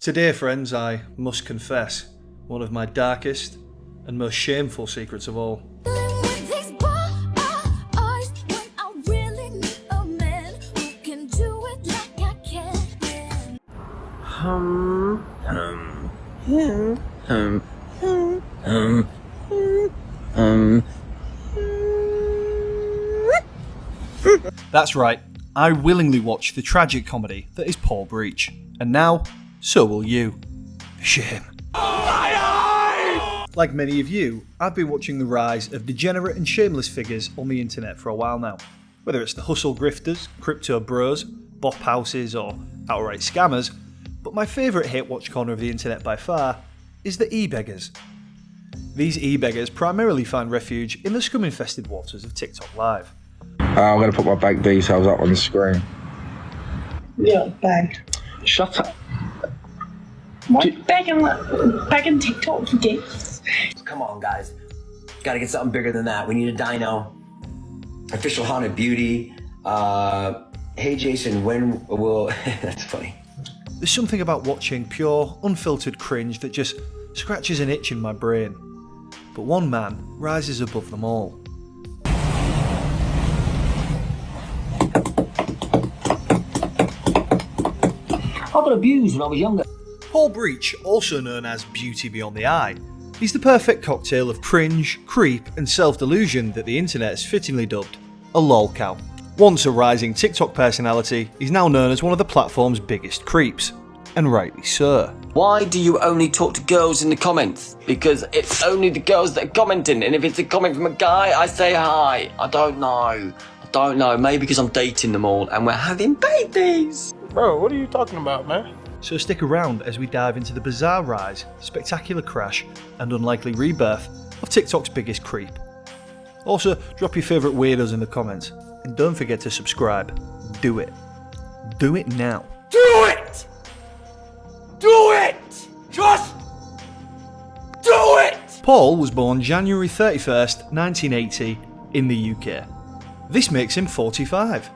Today, friends, I must confess one of my darkest and most shameful secrets of all. That's right, I willingly watched the tragic comedy that is Paul Breach, and now, so will you. Shame. Like many of you, I've been watching the rise of degenerate and shameless figures on the internet for a while now. Whether it's the hustle grifters, crypto bros, bop houses or outright scammers, but my favourite hit watch corner of the internet by far is the e-beggars. These e-beggars primarily find refuge in the scum-infested waters of TikTok Live. I'm going to put my bank details up on the screen. Yeah, bag. Shut up. What? Begging TikTok for gifts? Come on, guys. Gotta get something bigger than that. We need a dino. Official haunted beauty. Hey, Jason, when will... That's funny. There's something about watching pure, unfiltered cringe that just scratches an itch in my brain. But one man rises above them all. I got abused when I was younger. Paul Breach, also known as Beauty Beyond the Eye, he's the perfect cocktail of cringe, creep and self-delusion that the internet has fittingly dubbed a lolcow. Once a rising TikTok personality, he's now known as one of the platform's biggest creeps. And rightly so. Why do you only talk to girls in the comments? Because it's only the girls that are commenting, and if it's a comment from a guy, I say hi. I don't know. Maybe because I'm dating them all and we're having babies. Bro, what are you talking about, man? So stick around as we dive into the bizarre rise, spectacular crash and unlikely rebirth of TikTok's biggest creep. Also, drop your favourite weirdos in the comments, and don't forget to subscribe. Do it. Do it now. Do it! Do it! Just do it! Paul was born January 31st, 1980 in the UK. This makes him 45.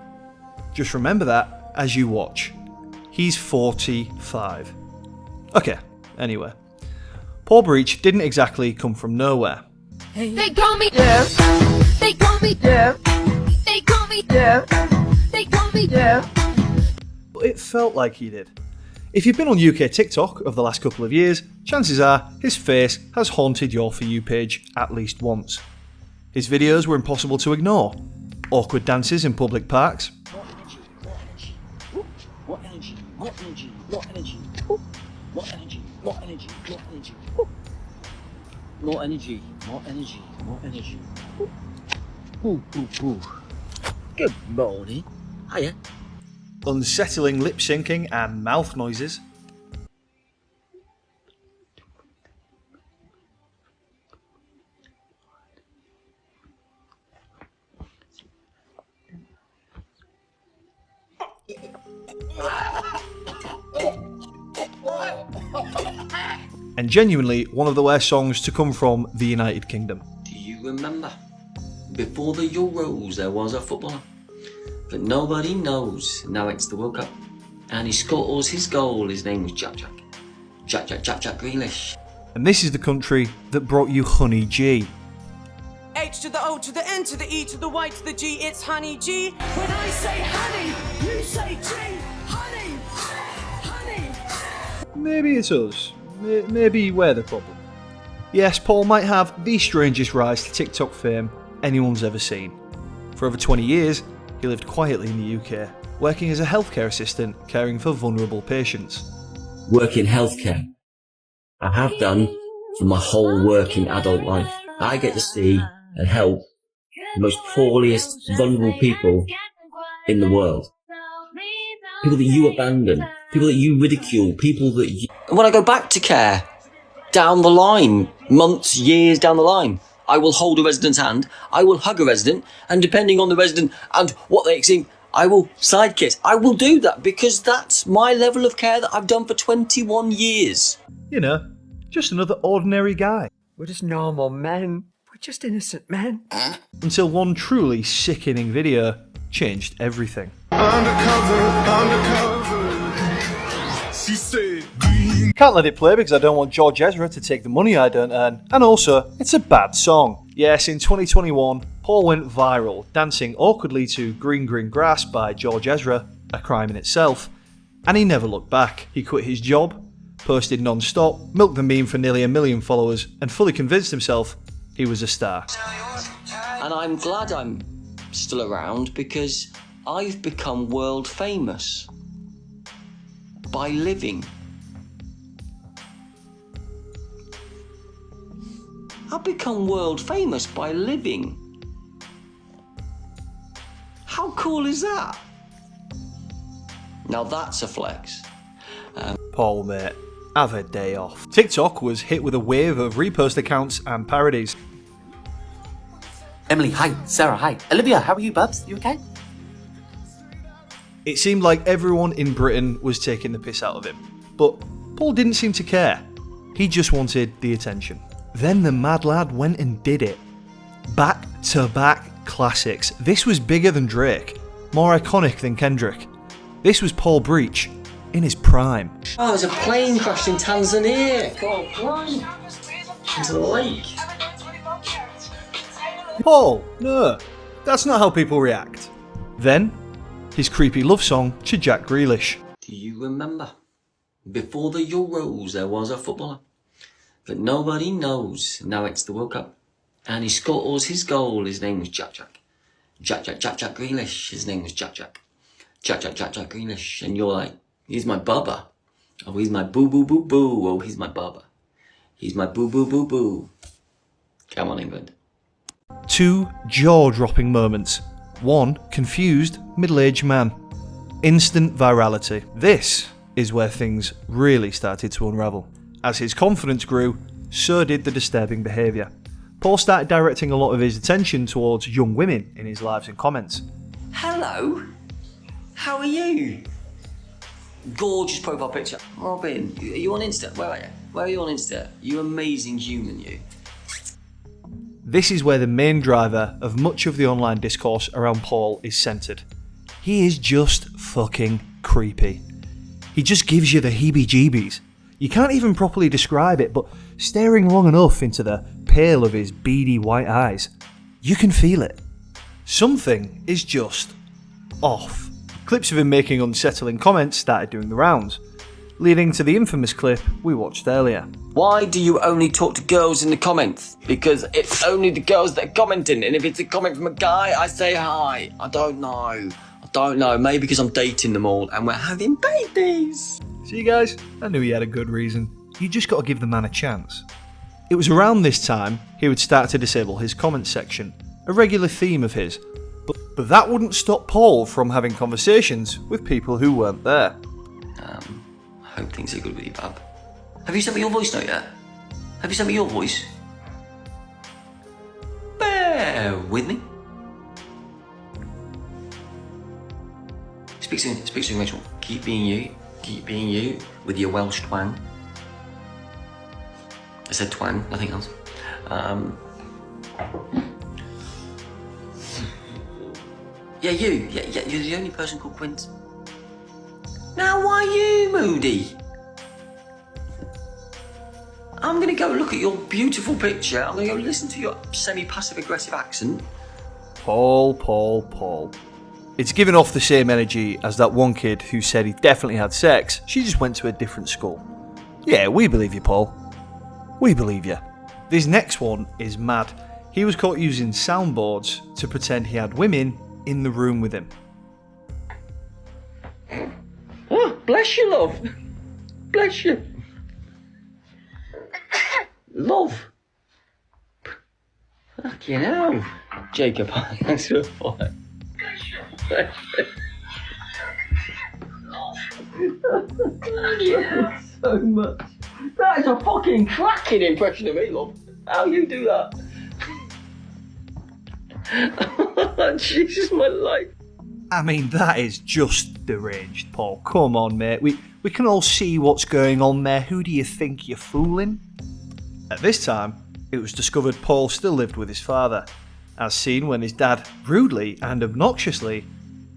Just remember that as you watch. He's 45. Okay, anyway. Paul Breach didn't exactly come from nowhere. They call me, yeah. They call me, yeah. They call me, yeah. They call me, yeah. But it felt like he did. If you've been on UK TikTok over the last couple of years, chances are his face has haunted your For You page at least once. His videos were impossible to ignore. Awkward dances in public parks. More energy. Good morning. Hiya. Unsettling lip syncing and mouth noises. And genuinely one of the worst songs to come from the United Kingdom. Do you remember? Before the Euros there was a footballer, but nobody knows. Now it's the World Cup, and he scores his goal. His name was Jack Grealish. And this is the country that brought you Honey G. H to the O to the N to the E to the Y to the G, it's Honey G. When I say honey, you say G. Honey, honey. Maybe it's us. Maybe we're the problem. Yes, Paul might have the strangest rise to TikTok fame anyone's ever seen. For over 20 years, he lived quietly in the UK, working as a healthcare assistant caring for vulnerable patients. Work in healthcare. I have done for my whole working adult life. I get to see and help the most poorest, vulnerable people in the world. People that you abandon, people that you ridicule, people that you... When I go back to care, down the line, months, years down the line, I will hold a resident's hand, I will hug a resident, and depending on the resident and what they seem, I will side kiss. I will do that because that's my level of care that I've done for 21 years. You know, just another ordinary guy. We're just normal men. We're just innocent men. Until one truly sickening video changed everything. Undercover. She said, Can't let it play because I don't want George Ezra to take the money I don't earn. And also, it's a bad song. Yes, in 2021, Paul went viral, dancing awkwardly to Green Green Grass by George Ezra, a crime in itself. And he never looked back. He quit his job, posted non-stop, milked the meme for nearly 1 million followers, and fully convinced himself he was a star. And I'm glad I'm still around because I've become world famous by living. I've become world famous by living. How cool is that? Now that's a flex. Paul, mate, have a day off. TikTok was hit with a wave of repost accounts and parodies. Emily, hi. Sarah, hi. Olivia, how are you, bubs? You okay? It seemed like everyone in Britain was taking the piss out of him. But Paul didn't seem to care. He just wanted the attention. Then the mad lad went and did it. Back-to-back classics. This was bigger than Drake, more iconic than Kendrick. This was Paul Breach in his prime. Oh, there's a plane crashed in Tanzania. God, blind. Into the lake. Paul, no, that's not how people react. Then, his creepy love song to Jack Grealish. Do you remember? Before the Euros, there was a footballer that nobody knows. Now it's the World Cup. And he scores his goal. His name was Jack Grealish. His name was Jack Grealish. And you're like, he's my bubba. Oh, he's my boo. Oh, he's my bubba. He's my boo. Come on, England. 2 jaw-dropping moments. 1 confused middle-aged man. Instant virality. This is where things really started to unravel. As his confidence grew, so did the disturbing behaviour. Paul started directing a lot of his attention towards young women in his lives and comments. Hello. How are you? Gorgeous profile picture. Robin, are you on Insta? Where are you? Where are you on Insta? You amazing human, you. This is where the main driver of much of the online discourse around Paul is centred. He is just fucking creepy. He just gives you the heebie-jeebies. You can't even properly describe it, but staring long enough into the pale of his beady white eyes, you can feel it. Something is just off. Clips of him making unsettling comments started doing the rounds, leading to the infamous clip we watched earlier. Why do you only talk to girls in the comments? Because it's only the girls that are commenting, and if it's a comment from a guy, I say hi. I don't know. Maybe because I'm dating them all and we're having babies. See guys, I knew he had a good reason. You just got to give the man a chance. It was around this time he would start to disable his comment section, a regular theme of his. But that wouldn't stop Paul from having conversations with people who weren't there. I hope things are good with you, bub. Have you sent me your voice note yet? Have you sent me your voice? Bear with me. Speak soon, Rachel. Keep being you with your Welsh twang. I said twang, nothing else. Yeah, you're the only person called Quint. Now why you, Moody? I'm gonna go look at your beautiful picture. I'm gonna go listen to your semi-passive aggressive accent. Paul. It's giving off the same energy as that one kid who said he definitely had sex. She just went to a different school. Yeah, we believe you, Paul. We believe you. This next one is mad. He was caught using soundboards to pretend he had women in the room with him. Oh, bless you, love. Bless you. Love. Fucking hell. Jacob, thanks for the follow. Yeah, so much. That is a fucking cracking impression of me, love. How you do that? Jesus, my life. I mean, that is just deranged, Paul. Come on, mate. We can all see what's going on there. Who do you think you're fooling? At this time, it was discovered Paul still lived with his father, as seen when his dad rudely and obnoxiously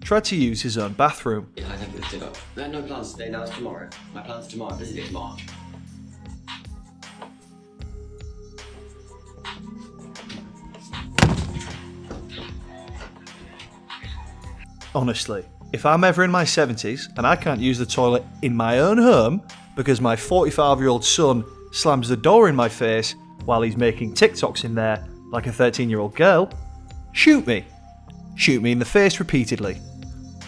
tried to use his own bathroom. I have to lift it up. No, no plans today, now it's tomorrow. My plan's tomorrow, visit it tomorrow. Honestly, if I'm ever in my 70s and I can't use the toilet in my own home because my 45-year-old son slams the door in my face while he's making TikToks in there like a 13-year-old girl, shoot me. Shoot me in the face repeatedly.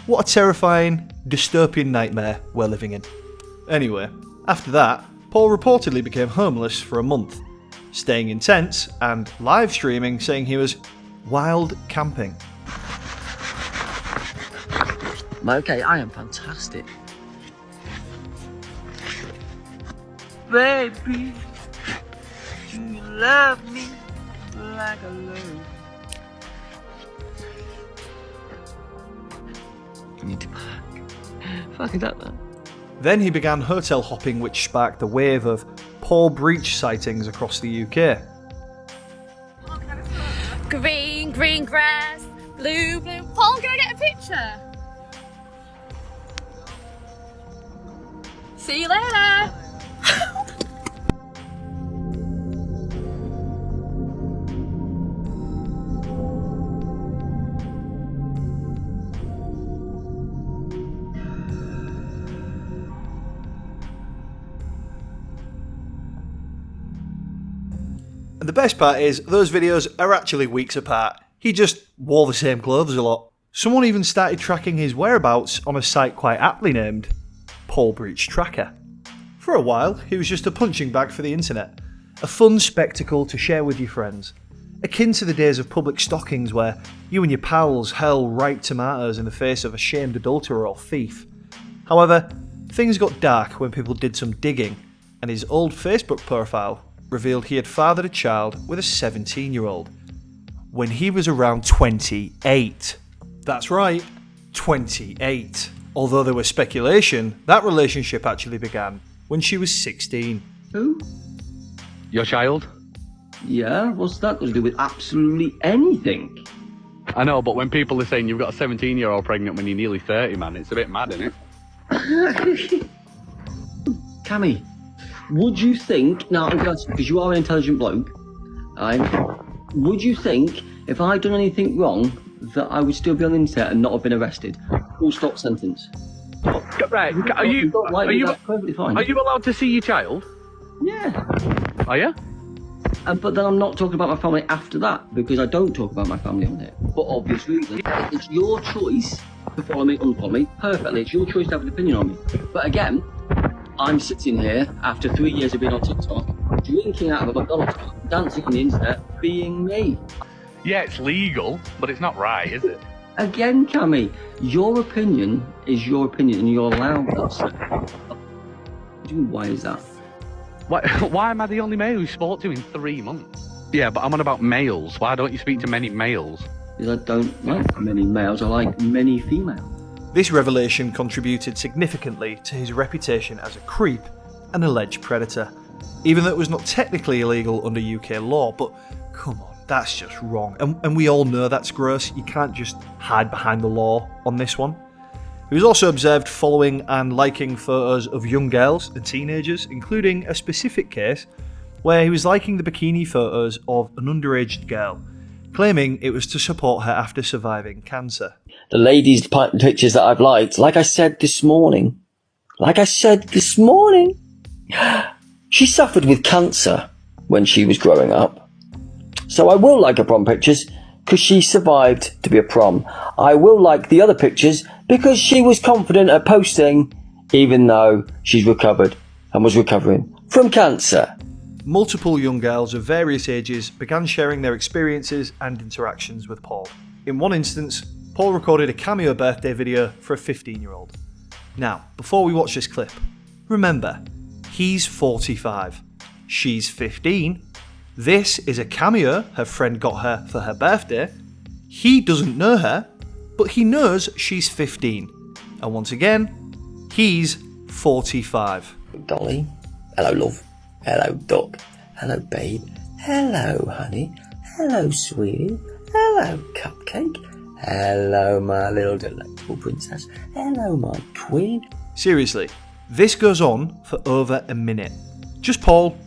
What a terrifying, dystopian nightmare we're living in. Anyway, after that, Paul reportedly became homeless for a month, staying in tents and live streaming saying he was wild camping. Okay, I am fantastic. Baby, do you love me like I love? I need to pack. Fucking that, man. Then he began hotel hopping, which sparked the wave of Paul Breach sightings across the UK. Green, green grass, blue, blue. Paul, can I get a picture? See you later. And the best part is, those videos are actually weeks apart. He just wore the same clothes a lot. Someone even started tracking his whereabouts on a site quite aptly named Paul Breach Tracker. For a while, he was just a punching bag for the internet. A fun spectacle to share with your friends. Akin to the days of public stockings where you and your pals hurl ripe tomatoes in the face of a shamed adulterer or thief. However, things got dark when people did some digging, and his old Facebook profile revealed he had fathered a child with a 17-year-old when he was around 28. That's right, 28. Although there was speculation that relationship actually began when she was 16. Who? Your child? Yeah, what's that got to do with absolutely anything? I know, but when people are saying you've got a 17-year-old pregnant when you're nearly 30, man, it's a bit mad, isn't it? Cammy, would you think, now I'm glad, because you are an intelligent bloke, would you think if I'd done anything wrong that I would still be on the internet and not have been arrested? Full stop sentence. Right, are you perfectly fine. Are you allowed to see your child? Yeah. Are you? But then I'm not talking about my family after that, because I don't talk about my family on here, for obvious reasons. It's your choice to follow me, unfollow me, perfectly. It's your choice to have an opinion on me. But again, I'm sitting here after 3 years of being on TikTok, drinking out of a McDonald's cup, dancing on the internet, being me. Yeah, it's legal, but it's not right, is it? Again, Cammy, your opinion is your opinion, and you're allowed that. So. What do you mean, why is that? Why am I the only male who spoke to in 3 months? Yeah, but I'm on about males. Why don't you speak to many males? Because I don't like many males, I like many females. This revelation contributed significantly to his reputation as a creep and alleged predator, even though it was not technically illegal under UK law. But come on, that's just wrong. And we all know that's gross. You can't just hide behind the law on this one. He was also observed following and liking photos of young girls and teenagers, including a specific case where he was liking the bikini photos of an underage girl, claiming it was to support her after surviving cancer. The ladies' pictures that I've liked, like I said this morning, she suffered with cancer when she was growing up. So I will like her prom pictures because she survived to be a prom. I will like the other pictures because she was confident at posting, even though she's recovered and was recovering from cancer. Multiple young girls of various ages began sharing their experiences and interactions with Paul. In one instance, Paul recorded a cameo birthday video for a 15-year-old. Now, before we watch this clip, remember, he's 45, she's 15, this is a cameo her friend got her for her birthday, he doesn't know her, but he knows she's 15, and once again, he's 45. Dolly, hello love, hello duck, hello babe, hello honey, hello sweetie, hello cupcake, Hello, my little delightful princess. Hello, my queen. Seriously, this goes on for over a minute. Just Paul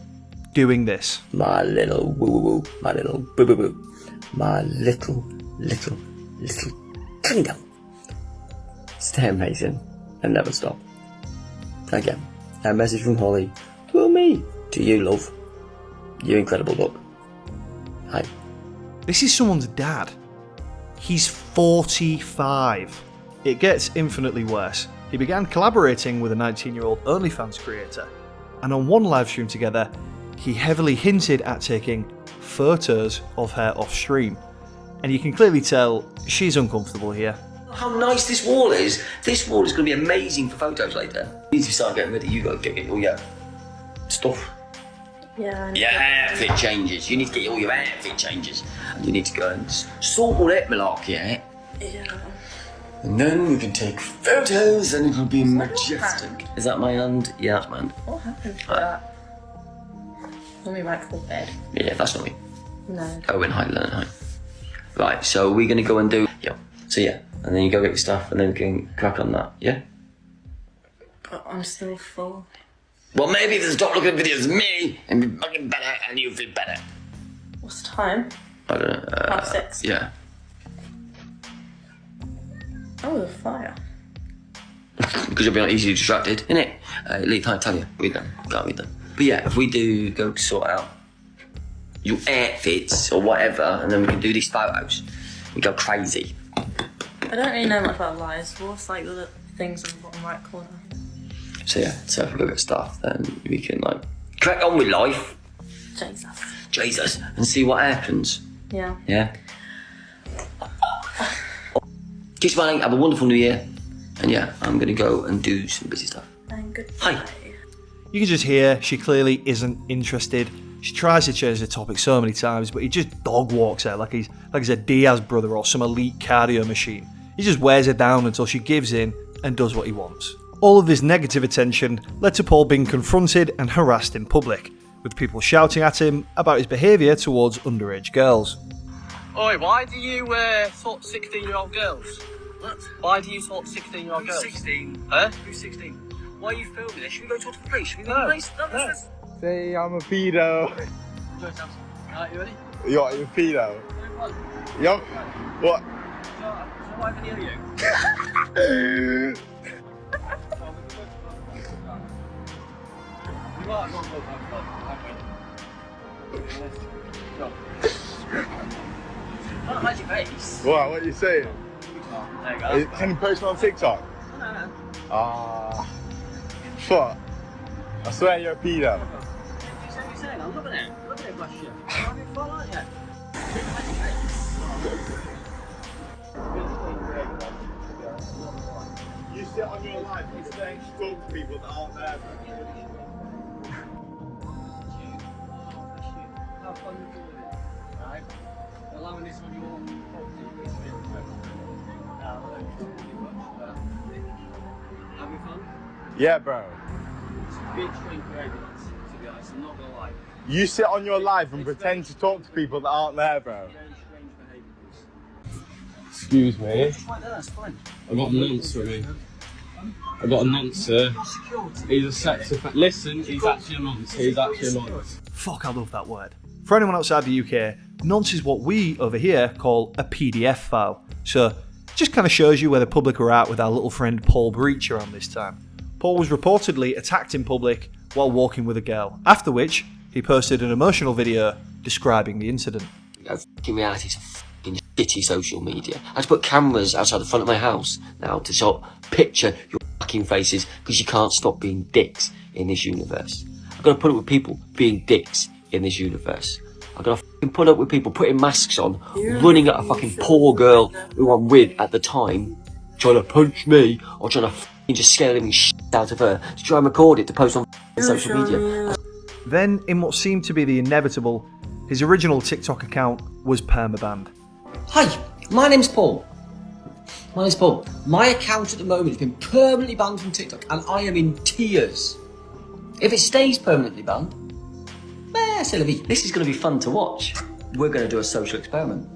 doing this. My little woo-woo-woo, my little boo-boo-boo, my little kingdom. Stay amazing and never stop. Again, a message from Holly to me, to you, love. You incredible look. Hi. This is someone's dad. He's 45. It gets infinitely worse. He began collaborating with a 19-year-old OnlyFans creator, and on one live stream together, he heavily hinted at taking photos of her off stream. And you can clearly tell she's uncomfortable here. How nice this wall is. This wall is going to be amazing for photos later. You need to start getting ready. You got to get all your stuff. Yeah. Your outfit changes. You need to get all your outfit changes. And you need to go and sort all that malarkey out. Yeah. And then we can take photos and it'll be majestic. Is that my hand? Yeah, that's my hand. What happened to that? Let me right full bed. Yeah, that's not me. No. Owen, hi, learn, hi. Right, so we're going to go and do... Yeah. So yeah, and then you go get your stuff and then we can crack on that, yeah? But I'm still full. Well, maybe if the stop looking at videos of me and be fucking better and you feel better. What's the time? I don't know. 6:30. Yeah. Oh, the fire. Because you'll be not easily distracted, innit? Lee, can't tell you. We're done. Can't be done. But yeah, if we do go sort out your outfits or whatever, and then we can do these photos, we go crazy. I don't really know much about lies. What's like the things in the bottom right corner? So yeah, so if we go get stuff, then we can like crack on with life. Jesus. And see what happens. Yeah. Yeah. Keep smiling, have a wonderful new year. And yeah, I'm gonna go and do some busy stuff. And goodbye. Hi. You can just hear she clearly isn't interested. She tries to change the topic so many times, but he just dog walks her like he's a Diaz brother or some elite cardio machine. He just wears her down until she gives in and does what he wants. All of this negative attention led to Paul being confronted and harassed in public, with people shouting at him about his behaviour towards underage girls. Oi, why do you talk to 16-year-old girls? What? Why do you talk to 16-year-old girls? 16? Huh? Who's 16? Why are you filming this? Should we go talk to the police? Should we go to the police? No. Say I'm a pedo. Alright, you ready? You're a pedo. Yup. What? So I can hear you. You are not hide your face. What are you saying? There you go. Can you post on TikTok? No. Fuck. I swear you're a pedo. What are you saying? I'm loving it. Loving it, bless you. You're having fun, aren't you? You sit on your life and pretend to talk to people that aren't there. Have fun with it, right? Allowing this on your property. Having fun? Yeah, bro. It's a big strange behaviour, to be honest. I'm not gonna lie. You sit on your life and pretend to talk to people that aren't there, bro. Very strange behaviour. Excuse me. It's fine, that's fine. I got a nonce with me. I got a nonce, sir. He's a sex offender. Listen, he's actually a nonce. He's actually a nonce. Fuck, I love that word. For anyone outside the UK, nonce is what we over here call a PDF file. So it just kind of shows you where the public are at with our little friend Paul Breach around this time. Paul was reportedly attacked in public while walking with a girl, after which he posted an emotional video describing the incident. Fucking reality is a fucking shitty social media. I had to put cameras outside the front of my house now to sort of picture your fucking faces because you can't stop being dicks in this universe. I've got to put up with people being dicks in this universe. I've got to fucking put up with people putting masks on, running at a fucking poor girl who I'm with at the time, trying to punch me or trying to fucking just scare the shit out of her to try and record it to post on social media. Then, in what seemed to be the inevitable, his original TikTok account was permabanned. Hi, my name's Paul. My account at the moment has been permanently banned from TikTok and I am in tears. If it stays permanently banned, c'est la vie. This is going to be fun to watch. We're going to do a social experiment.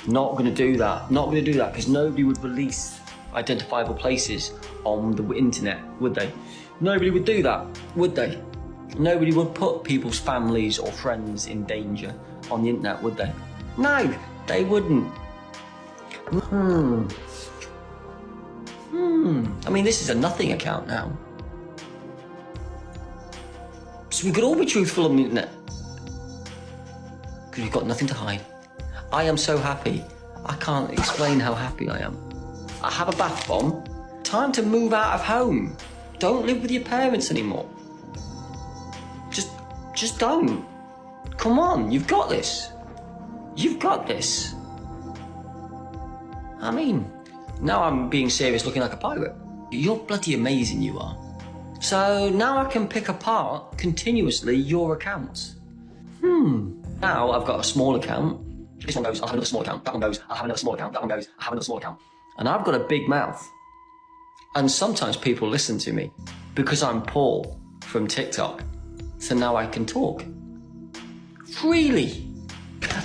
Not gonna do that. Not gonna do that, because nobody would release identifiable places on the internet, would they? Nobody would do that, would they? Nobody would put people's families or friends in danger on the internet, would they? No, they wouldn't. I mean, this is a nothing account now. So we could all be truthful on the internet. Because we've got nothing to hide. I am so happy. I can't explain how happy I am. I have a bath bomb. Time to move out of home. Don't live with your parents anymore. Just don't. Come on, you've got this. You've got this. I mean, now I'm being serious, looking like a pirate. You're bloody amazing, you are. So now I can pick apart continuously your accounts. Now I've got a small account. This one goes, I'll have another small account. That one goes, I'll have another small account. That one goes, I'll have another small account. And I've got a big mouth. And sometimes people listen to me because I'm Paul from TikTok. So now I can talk freely.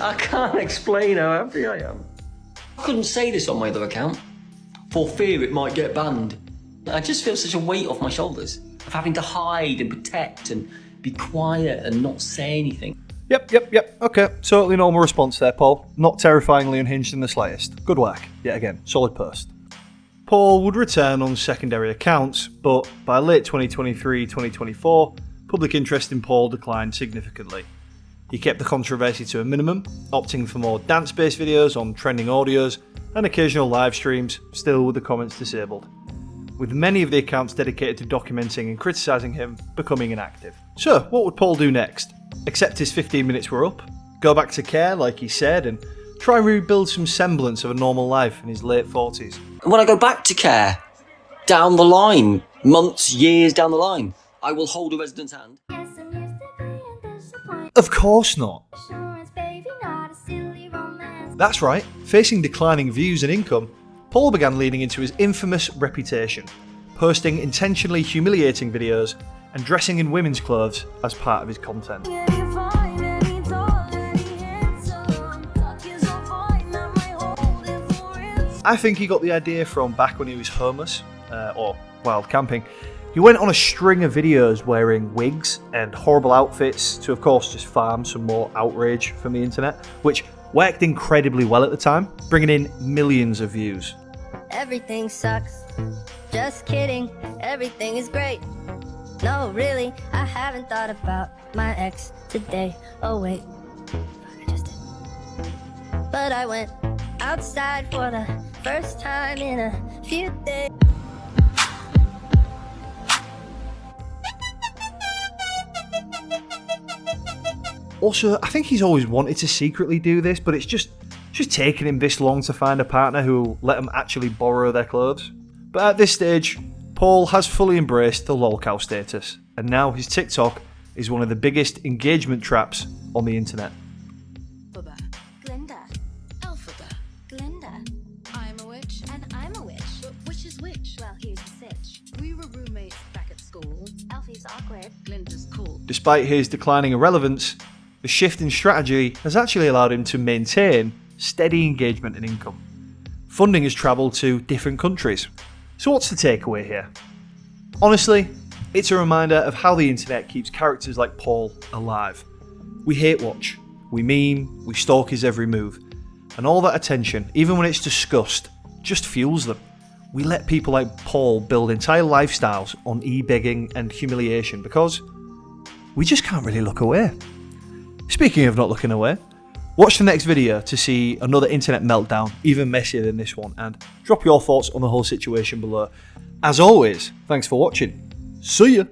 I can't explain how happy I am. I couldn't say this on my other account for fear it might get banned. I just feel such a weight off my shoulders of having to hide and protect and be quiet and not say anything. Yep. Okay, totally normal response there, Paul. Not terrifyingly unhinged in the slightest. Good whack. Yet again, solid post. Paul would return on secondary accounts, but by late 2023-2024, public interest in Paul declined significantly. He kept the controversy to a minimum, opting for more dance-based videos on trending audios and occasional live streams, still with the comments disabled, with many of the accounts dedicated to documenting and criticising him becoming inactive. So, what would Paul do next? Accept his 15 minutes were up, go back to care like he said, and try and rebuild some semblance of a normal life in his late 40s. When I go back to care, down the line, months, years down the line, I will hold a resident's hand. Of course not. That's right, facing declining views and income, Paul began leaning into his infamous reputation, posting intentionally humiliating videos and dressing in women's clothes as part of his content. I think he got the idea from back when he was homeless, or wild camping. He went on a string of videos wearing wigs and horrible outfits to, of course, just farm some more outrage from the internet, which worked incredibly well at the time, bringing in millions of views. Everything sucks. Just kidding. Everything is great. No, really, I haven't thought about my ex today. Oh wait, I just did. But I went outside for the first time in a few days. Also, I think he's always wanted to secretly do this, but it's just taken him this long to find a partner who will let him actually borrow their clothes. But at this stage, Paul has fully embraced the lolcow status, and now his TikTok is one of the biggest engagement traps on the internet. Glinda. Alphabet. Glinda. I'm a witch. And I'm a witch. But which is which? Well, here's the sitch. We were roommates back at school. Alfie's awkward. Glinda's cool. Despite his declining irrelevance, the shift in strategy has actually allowed him to maintain steady engagement and income. Funding has travelled to different countries. So what's the takeaway here? Honestly, it's a reminder of how the internet keeps characters like Paul alive. We hate watch, we meme, we stalk his every move, and all that attention, even when it's discussed, just fuels them. We let people like Paul build entire lifestyles on e-begging and humiliation because we just can't really look away. Speaking of not looking away, watch the next video to see another internet meltdown even messier than this one, and drop your thoughts on the whole situation below. As always, thanks for watching. See ya!